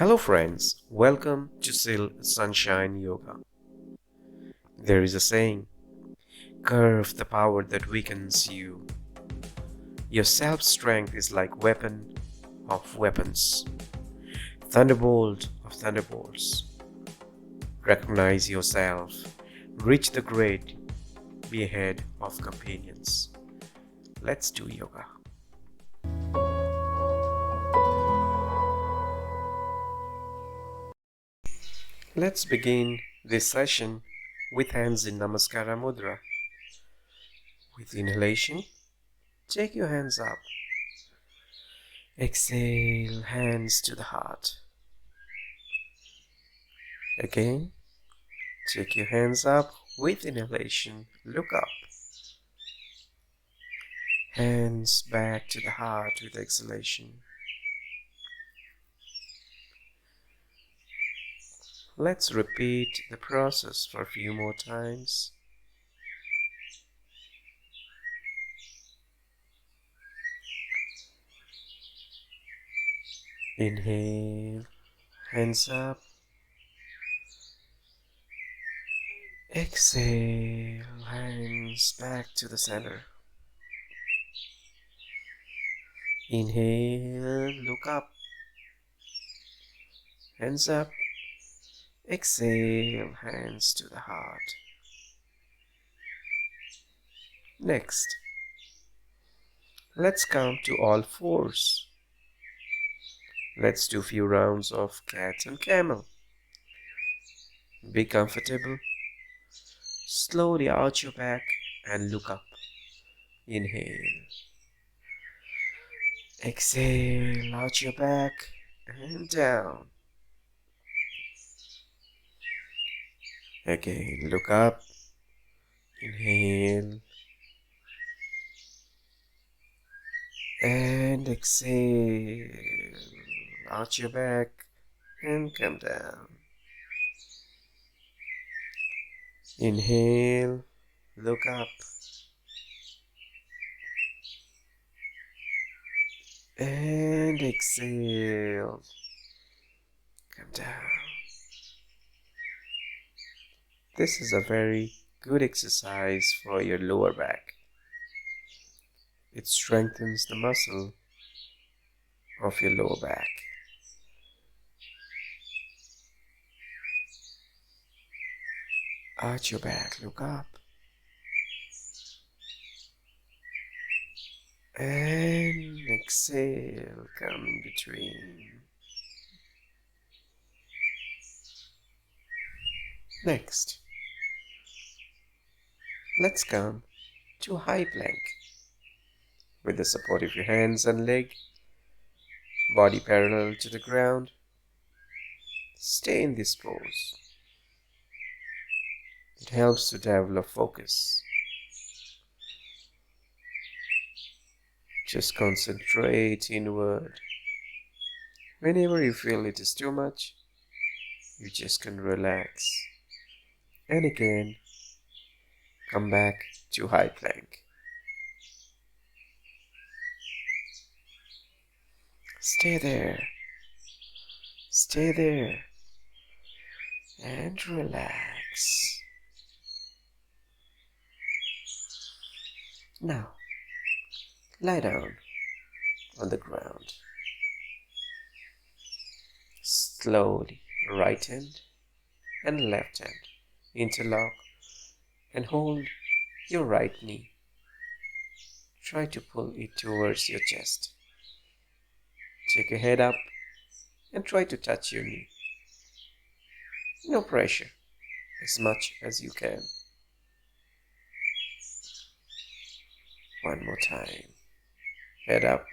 Hello friends, welcome to Sil Sunshine Yoga. There is a saying, curve the power that weakens you. Your self-strength is like weapon of weapons, thunderbolt of thunderbolts. Recognize yourself, reach the great, be ahead of companions. Let's do yoga. Let's begin this session with hands in Namaskara Mudra. With inhalation, take your hands up. Exhale, hands to the heart. Again, take your hands up with inhalation, look up. Hands back to the heart with exhalation. Let's repeat the process for a few more times. Inhale, hands up. Exhale, hands back to the center. Inhale, look up. Hands up. Exhale, hands to the heart. Next, let's come to all fours. Let's do a few rounds of cat and camel. Be comfortable. Slowly arch your back and look up. Inhale. Exhale, arch your back and down. Again, look up. Inhale. And exhale. Arch your back and come down. Inhale, look up. And exhale. Come down. This is a very good exercise for your lower back. It strengthens the muscle of your lower back. Arch your back, look up. And exhale, come in between. Next, let's come to high plank. With the support of your hands and leg, body parallel to the ground, stay in this pose. It helps to develop focus. Just concentrate inward. Whenever you feel it is too much, you just can relax. And again, come back to high plank. Stay there. Stay there. And relax. Now, lie down on the ground. Slowly, right hand and left hand interlock and hold your right knee. Try to pull it towards your chest. Take your head up and try to touch your knee. No pressure, as much as you can. One more time. Head up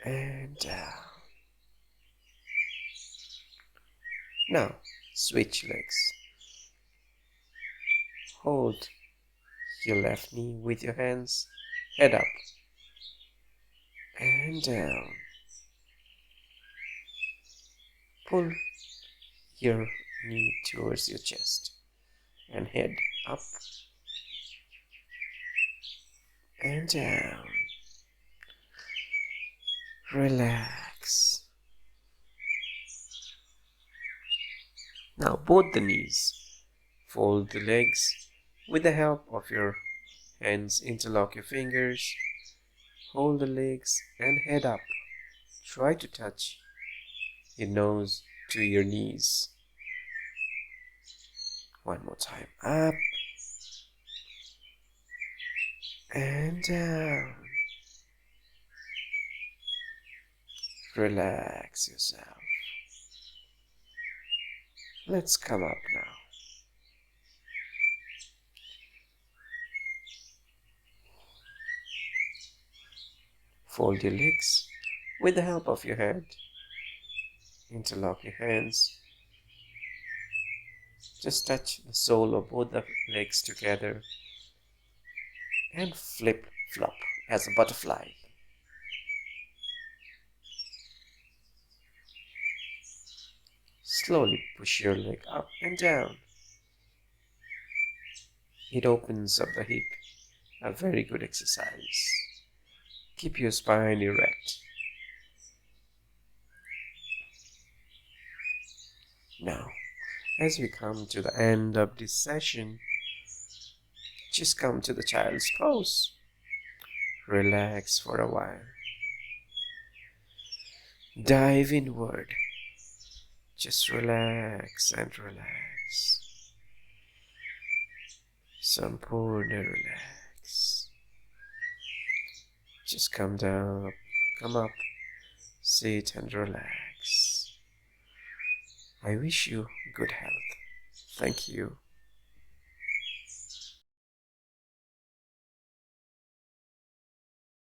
and down. Now, switch legs. Hold your left knee with your hands, head up and down. Pull your knee towards your chest and head up and down. Relax. Now both the knees. Fold the legs. With the help of your hands, interlock your fingers. Hold the legs and head up. Try to touch your nose to your knees. One more time. Up and down. Relax yourself. Let's come up now. Fold your legs with the help of your hand. Interlock your hands. Just touch the sole of both the legs together and flip flop as a butterfly. Slowly push your leg up and down. It opens up the hip. A very good exercise. Keep your spine erect. Now, as we come to the end of this session, just come to the child's pose. Relax for a while. Dive inward. Just relax and relax. Sampurna relax. Just come down, come up, sit and relax. I wish you good health. Thank you.